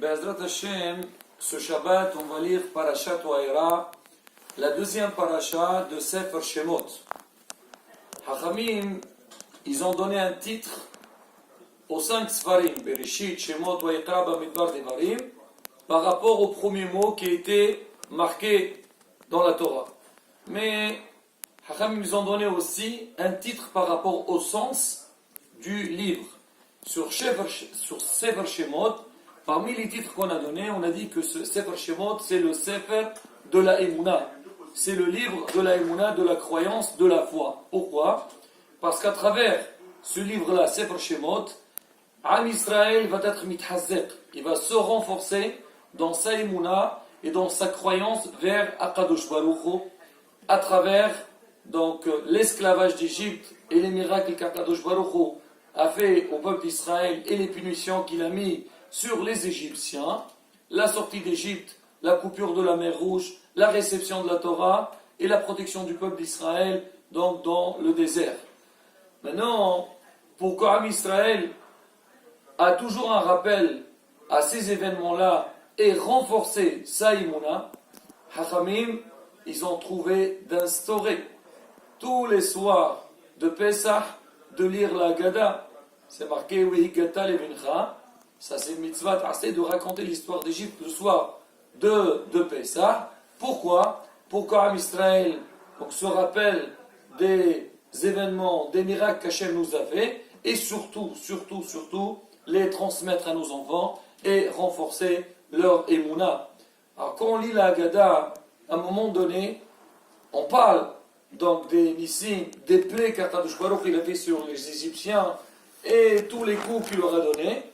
Be'ezrat Hashem, ce Shabbat, on va lire Parashat Wa'era, la deuxième parasha de Sefer Shemot. Hachamim, ils ont donné un titre aux 5 Sfarim, Bereshit, Shemot, Wa'era, Bamidbar, Devarim, par rapport au premier mot qui a été marqué dans la Torah. Mais Hachamim, ils ont donné aussi un titre par rapport au sens du livre. Sur Sefer Shemot, parmi les titres qu'on a donnés, on a dit que ce Sefer Shemot, c'est le Sefer de la Emouna. C'est le livre de la Emouna, de la croyance, de la foi. Pourquoi? Parce qu'à travers ce livre-là, Sefer Shemot, Am Israël va être mithazzek. Il va se renforcer dans sa Emouna et dans sa croyance vers Akadosh Baruch Hu, à travers donc l'esclavage d'Égypte et les miracles qu'Akadosh Baruch Hu a fait au peuple d'Israël et les punitions qu'il a mis sur les Égyptiens, la sortie d'Égypte, la coupure de la mer Rouge, la réception de la Torah et la protection du peuple d'Israël donc dans le désert. Maintenant, pour qu'Am Israël a toujours un rappel à ces événements-là et renforcer sa imuna, Hachamim, ils ont trouvé d'instaurer tous les soirs de Pesach de lire la Haggadah. C'est marqué Wehigata levincha. Ça c'est une mitzvah assez de raconter l'histoire d'Égypte le soir de Pesach. Pourquoi? Pour qu'Am Israël se rappelle des événements, des miracles qu'Hachem nous a fait, et surtout, les transmettre à nos enfants et renforcer leur émouna. Alors quand on lit la Haggadah, à un moment donné, on parle donc des nissim, des plaies qu'Akadosh Baruch Hu a fait sur les Égyptiens et tous les coups qu'il leur a donnés.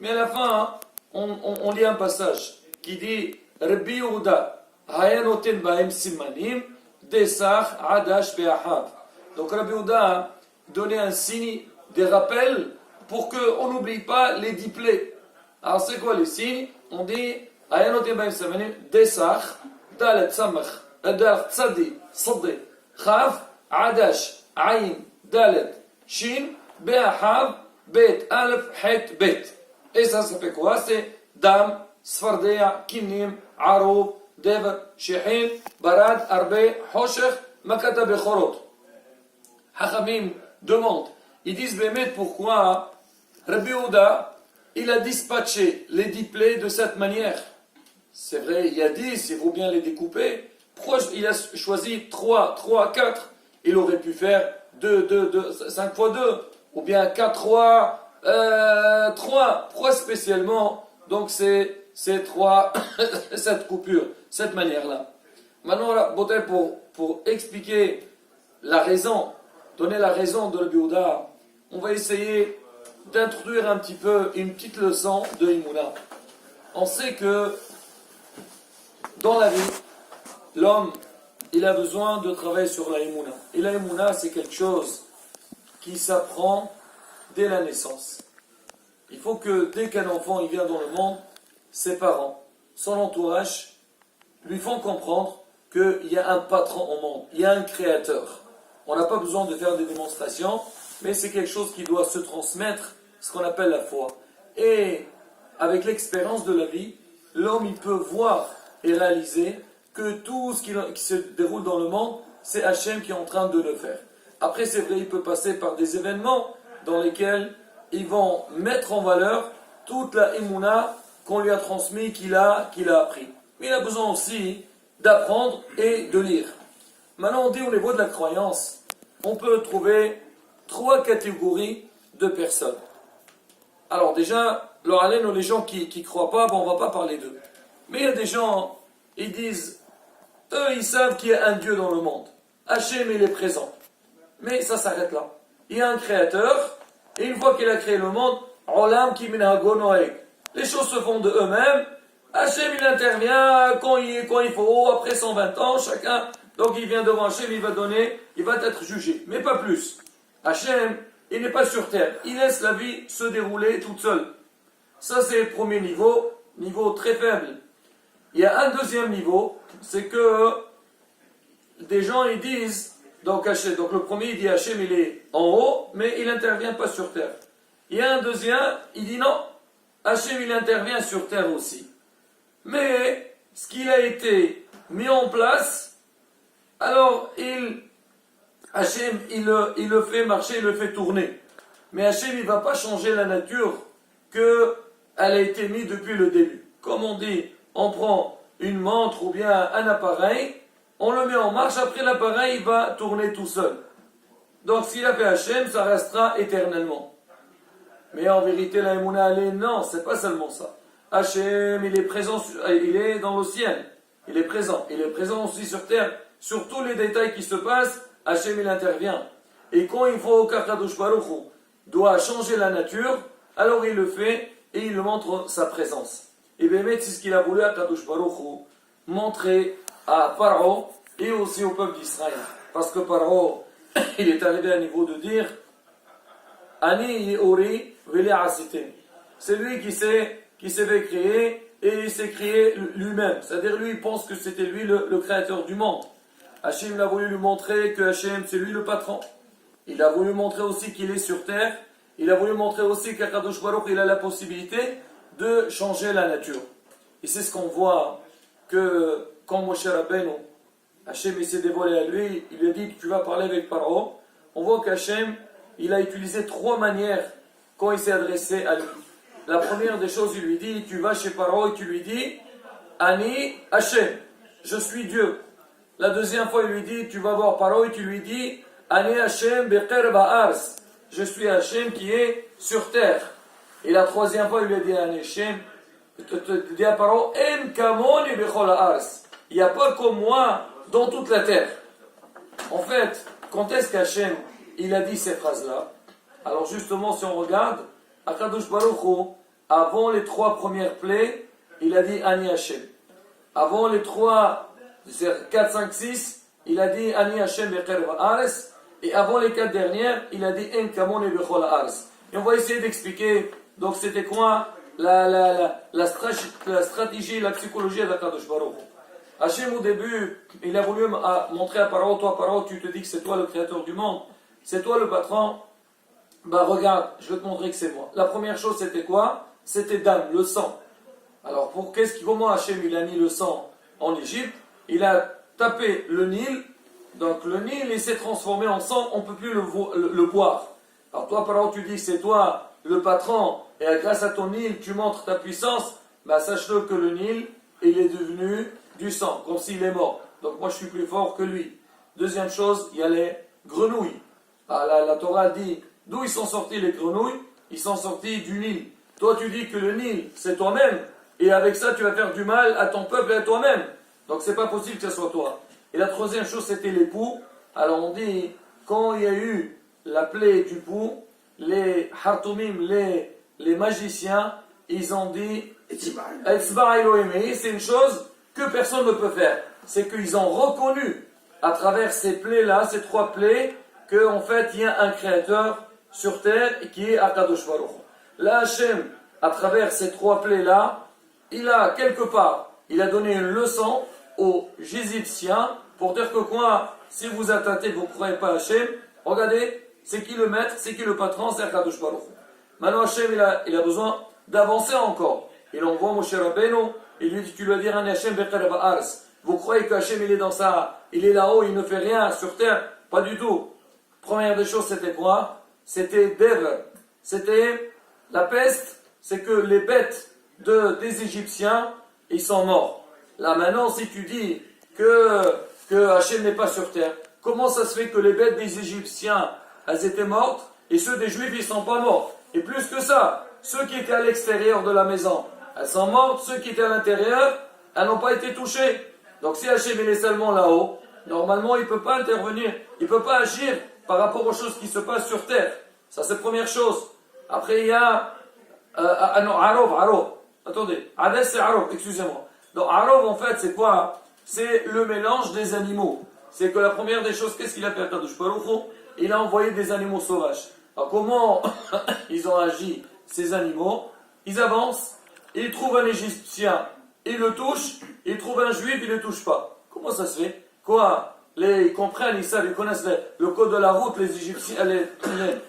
Mais à la fin, on lit un passage qui dit Rabbi Yehuda hayanoten bahem simanim desach adash be'ahav. Donc Rabbi Yehuda donnait un signe, des rappels pour qu'on n'oublie pas les 10 plaies. Alors c'est quoi les signes? On dit hayanoten bahem simanim desach dalet samach adar tzadi saddi khaf adash ayin dalet shin be'ahav bet alef het bet. Et ça fait quoi? C'est Dam, Sfardea, Kinim, Aroub, Dev, Shehin, Barad, Arbe, Hoshech, Makata Bechorot. Hachamim demande, ils disent Bémet pourquoi Rabbi Yehuda, il a dispatché les 10 plaies de cette manière. C'est vrai, il y a 10, il faut bien les découper. Pourquoi il a choisi 3, 4? Il aurait pu faire 5 fois 2, ou bien 4, 3. 3 spécialement, donc c'est 3, cette coupure, cette manière-là. Maintenant, pour expliquer la raison, donner la raison de Rabbi Yehuda, on va essayer d'introduire un petit peu une petite leçon de Imuna. On sait que dans la vie, l'homme, il a besoin de travailler sur la Imuna. Et la Imuna, c'est quelque chose qui s'apprend dès la naissance. Il faut que dès qu'un enfant il vient dans le monde, ses parents, son entourage, lui font comprendre qu'il y a un patron au monde, il y a un créateur. On n'a pas besoin de faire des démonstrations, mais c'est quelque chose qui doit se transmettre, ce qu'on appelle la foi. Et avec l'expérience de la vie, l'homme il peut voir et réaliser que tout ce qui se déroule dans le monde, c'est Hachem qui est en train de le faire. Après c'est vrai, il peut passer par des événements dans lesquels ils vont mettre en valeur toute la imuna qu'on lui a transmis, qu'il a appris. Mais il a besoin aussi d'apprendre et de lire. Maintenant, on dit au niveau de la croyance, on peut trouver 3 catégories de personnes. Alors déjà, les gens qui ne croient pas, on ne va pas parler d'eux. Mais il y a des gens, ils disent, eux, ils savent qu'il y a un Dieu dans le monde. Hachem, il est présent. Mais ça s'arrête là. Il y a un créateur, et une fois qu'il a créé le monde, les choses se font de eux-mêmes. Hachem il intervient quand il faut, après 120 ans, chacun, donc il vient devant Hachem, il va être jugé, mais pas plus. Hachem, il n'est pas sur terre, il laisse la vie se dérouler toute seule. Ça c'est le premier niveau très faible. Il y a un deuxième niveau, c'est que des gens ils disent, donc le premier il dit Hachem il est en haut, mais il n'intervient pas sur terre. Il y a un deuxième, il dit non, Hachem il intervient sur terre aussi. Mais ce qu'il a été mis en place, alors Hachem il le fait marcher, il le fait tourner. Mais Hachem il ne va pas changer la nature qu'elle a été mise depuis le début. Comme on dit, on prend une montre ou bien un appareil, on le met en marche, après l'appareil va tourner tout seul. Donc s'il a fait Hachem, ça restera éternellement. Mais en vérité, la Emouna, non, c'est pas seulement ça. Hachem, il est présent, il est dans le ciel, il est présent aussi sur terre, sur tous les détails qui se passent, Hachem il intervient. Et quand il faut qu'Akadosh Baruch Hu doit changer la nature, alors il le fait et il montre sa présence. Et bien, c'est ce qu'il a voulu Akadosh Baruch Hu montrer à Paro et aussi au peuple d'Israël. Parce que Paro, il est arrivé à un niveau de dire Ani Ori Veli Asitem. C'est lui qui s'est fait créer et il s'est créé lui-même. C'est-à-dire lui, il pense que c'était lui le créateur du monde. Hachem a voulu lui montrer que Hachem, c'est lui le patron. Il a voulu montrer aussi qu'il est sur terre. Il a voulu montrer aussi qu'Akadosh Baruch il a la possibilité de changer la nature. Et c'est ce qu'on voit que quand Moshe Rabbeinu, Hachem s'est dévoilé à lui, il lui a dit que tu vas parler avec Paro. On voit qu'Hachem, il a utilisé 3 manières quand il s'est adressé à lui. La première des choses, il lui dit, tu vas chez Paro et tu lui dis, Ani Hachem, je suis Dieu. La deuxième fois, il lui dit, tu vas voir Paro et tu lui dis, Ani Hachem beqer ba'ars, je suis Hachem qui est sur terre. Et la troisième fois, il lui a dit, Ani Hachem, dit à Paro, En kamoni bechol ha'ars, il n'y a pas comme moi dans toute la terre. En fait, quand est-ce qu'Hachem, il a dit ces phrases-là? Alors justement, si on regarde, Akadosh Baruch Hu, avant les 3 premières plaies, il a dit Ani Hachem. Avant les 4, 5, 6, il a dit Ani Hachem beqer ba'aretz. Et avant les 4 dernières, il a dit En kamoni bechol ha'aretz. Et on va essayer d'expliquer, donc c'était quoi la stratégie, la psychologie d'Akadosh Baruch Hu. Hachem au début, il a voulu montrer à Paro, toi Paro, tu te dis que c'est toi le créateur du monde, c'est toi le patron. Bah regarde, je vais te montrer que c'est moi. La première chose c'était quoi? C'était Dam, le sang. Alors comment Hachem il a mis le sang en Égypte? Il a tapé le Nil, donc le Nil il s'est transformé en sang, on ne peut plus le boire. Alors toi Paro, tu dis que c'est toi le patron, et grâce à ton Nil tu montres ta puissance, bah sache-le que le Nil il est devenu du sang, comme s'il est mort. Donc moi je suis plus fort que lui. Deuxième chose, il y a les grenouilles. Ah, la Torah dit, d'où ils sont sortis les grenouilles? Ils sont sortis du Nil. Toi tu dis que le Nil c'est toi-même, et avec ça tu vas faire du mal à ton peuple et à toi-même. Donc c'est pas possible que ce soit toi. Et la troisième chose c'était les poux. Alors on dit, quand il y a eu la plaie du poux, les Hartumim, les magiciens, ils ont dit, Etzba Elohim, c'est une chose que personne ne peut faire. C'est qu'ils ont reconnu à travers ces plaies-là, ces 3 plaies, qu'en fait il y a un créateur sur terre qui est Akadosh Baruch Hu. Là Hachem, à travers ces 3 plaies-là, il a quelque part, il a donné une leçon aux Égyptiens pour dire que quoi, si vous attaquez, vous ne croyez pas à Hachem, regardez, c'est qui le maître, c'est qui le patron, c'est Akadosh Baruch Hu. Maintenant Hachem, il a besoin d'avancer encore. Il envoie Moshe Rabbeinu, il lui dit, tu lui dire, Hachem beqer ba'aretz. Vous croyez que Hachem, il est là-haut, il ne fait rien sur terre? Pas du tout. Première des choses, c'était quoi? C'était Dever. C'était la peste, c'est que les bêtes des Égyptiens, ils sont morts. Là maintenant, si tu dis que Hachem n'est pas sur terre, comment ça se fait que les bêtes des Égyptiens, elles étaient mortes, et ceux des Juifs, ils ne sont pas morts? Et plus que ça, ceux qui étaient à l'extérieur de la maison, elles sont mortes, ceux qui étaient à l'intérieur, elles n'ont pas été touchées. Donc si Hachem est seulement là-haut, normalement il ne peut pas intervenir, il ne peut pas agir par rapport aux choses qui se passent sur terre. Ça c'est la première chose. Après il y a Arov. Attendez, Hades c'est Arov, excusez-moi. Donc Arov en fait c'est quoi? C'est le mélange des animaux. C'est que la première des choses, qu'est-ce qu'il a fait à Kadosh Baruch Hu? Il a envoyé des animaux sauvages. Alors comment ils ont agi ces animaux? Ils avancent, ils trouvent un Égyptien, ils le touchent, ils trouvent un Juif, ils ne le touchent pas. Comment ça se fait? Quoi? ils comprennent, ils savent, ils connaissent le code de la route, les Égyptiens,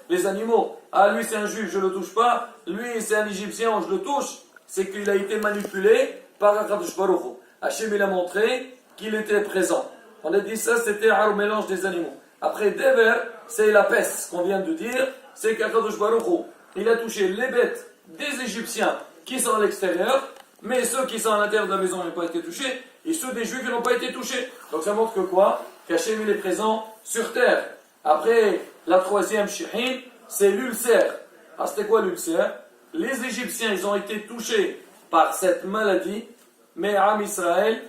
les animaux. Ah, lui c'est un juif, je ne le touche pas. Lui c'est un Égyptien, je le touche. C'est qu'il a été manipulé par Akadosh Baruch Hu. Hachem il a montré qu'il était présent. On a dit ça, c'était un mélange des animaux. Après, Dever, c'est la peste qu'on vient de dire. C'est qu'Akadosh Baruch Hu, il a touché les bêtes des Égyptiens qui sont à l'extérieur, mais ceux qui sont à l'intérieur de la maison n'ont pas été touchés, et ceux des Juifs qui n'ont pas été touchés. Donc ça montre que quoi? Qu'Hachem il est présent sur terre. Après, la troisième shihin, c'est l'ulcère. Ah, c'était quoi l'ulcère? Les Égyptiens, ils ont été touchés par cette maladie, mais Am Israël,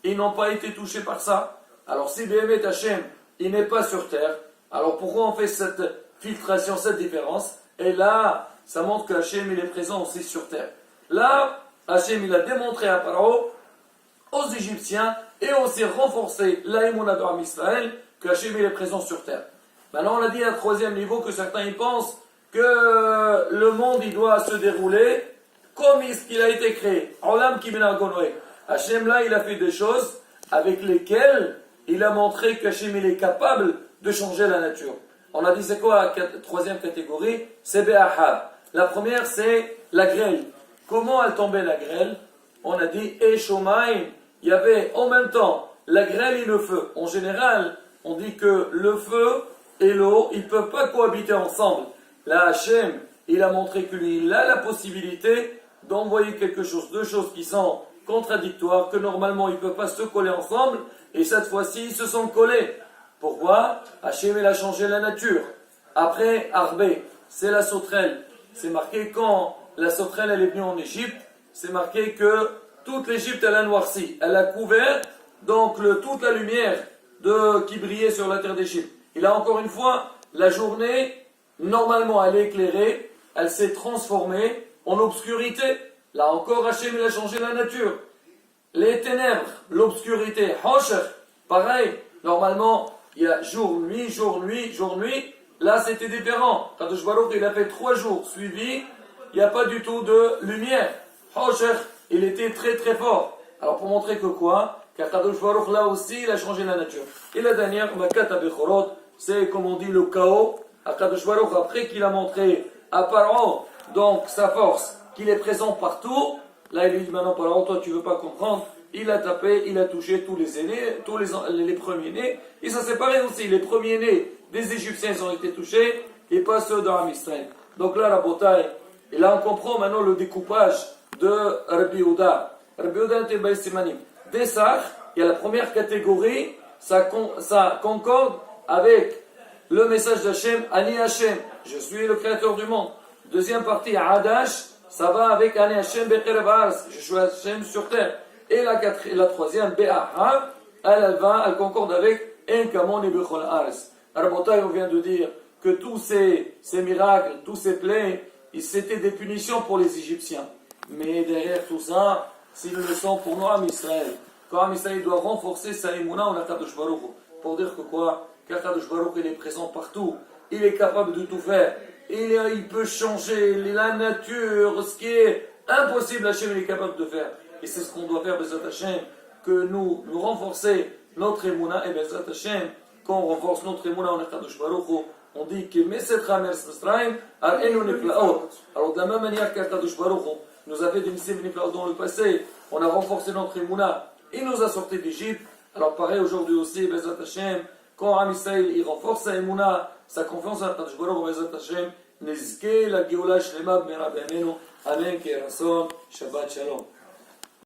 ils n'ont pas été touchés par ça. Alors si Béhémet Hachem, il n'est pas sur terre, alors pourquoi on fait cette filtration, cette différence? Et là, ça montre que Hachem, il est présent aussi sur terre. Là, Hachem, il a démontré à Pharaon, aux Égyptiens, et aussi renforcé l'aïmouna d'Am Israël, que Hachem, il est présent sur terre. Maintenant, on a dit à un troisième niveau que certains ils pensent que le monde, il doit se dérouler comme il a été créé. Olam ki ben agonoé. Hachem, là, il a fait des choses avec lesquelles il a montré qu'Hachem, il est capable de changer la nature. On a dit, c'est quoi la troisième catégorie? C'est Be'ahab. La première, c'est la grêle. Comment elle tombait la grêle? On a dit, Eshomaim. Il y avait en même temps la grêle et le feu. En général, on dit que le feu et l'eau, ils ne peuvent pas cohabiter ensemble. Là, Hachem, il a montré que lui, il a la possibilité d'envoyer quelque chose, deux choses qui sont contradictoires, que normalement, ils ne peuvent pas se coller ensemble, et cette fois-ci, ils se sont collés. Pourquoi? Hachem, il a changé la nature. Après, Arbé, c'est la sauterelle. C'est marqué quand la sauterelle, elle est venue en Égypte, c'est marqué que toute l'Égypte, elle a noirci. Elle a couvert, donc, toute la lumière qui brillait sur la terre d'Égypte. Et là, encore une fois, la journée, normalement, elle est éclairée, elle s'est transformée en obscurité. Là encore, Hachem, il a changé la nature. Les ténèbres, l'obscurité, Hosher, pareil. Normalement, il y a jour, nuit, jour, nuit, jour, nuit. Là, c'était différent. Kadosh Baruch, il a fait 3 jours suivis. Il n'y a pas du tout de lumière. Hosher, il était très très fort. Alors, pour montrer que quoi? Kadosh Baruch, là aussi, il a changé la nature. Et la dernière, Makat Abechorot, c'est comme on dit le chaos. Kadosh Baruch, après qu'il a montré à Pharaon, donc sa force, qu'il est présent partout, là il lui dit maintenant Pharaon, toi tu veux pas comprendre, il a tapé, il a touché tous les aînés, tous les premiers-nés, et ça c'est pareil aussi, les premiers-nés des Égyptiens ils ont été touchés, et pas ceux d'Am Israël. Donc là la bataille, et là on comprend maintenant le découpage de Rabbi Yehuda. Rabbi Yehuda était Baïsimanim. Des sacs, il y a la première catégorie, ça concorde avec le message d'Hachem, Ani Hachem, je suis le créateur du monde. Deuxième partie, Adash, ça va avec Ani Hachem Be'erev Haaretz, je suis Hachem sur terre. Et la troisième, Be'ahab, elle concorde avec En Kamon et Bechol Haaretz. Rabotai, on vient de dire que tous ces miracles, tous ces plaies, c'était des punitions pour les Égyptiens. Mais derrière tout ça, c'est une leçon pour nous, Am Israël. Quand Am Israël doit renforcer sa émouna en Akadosh Baruch Hu. Pour dire que quoi? Qu'Akadosh Baruch il est présent partout, il est capable de tout faire, il peut changer la nature, ce qui est impossible, Hachem il est capable de faire. Et c'est ce qu'on doit faire, Bezat Hachem, que nous renforcer notre émouna, et Bezat Hachem, quand on renforce notre émouna en Akadosh Baruch Hu, on dit que Mesetra Mers Misraim, Ar-Enu Niflaot. Alors de la même manière qu'Akadosh Baruch Hu nous a fait des Misim Niflaot dans le passé, on a renforcé notre émouna, il nous a sortis d'Égypte, alors pareil aujourd'hui aussi, Bezat Hachem, quand Am Israël il renforce sa émouna, sa confiance en Akadosh Baruch Hu, Bezat Hachem, נזכה לגאולה שלמה במהרה בימינו, אמן כן רצון, שבת שלום.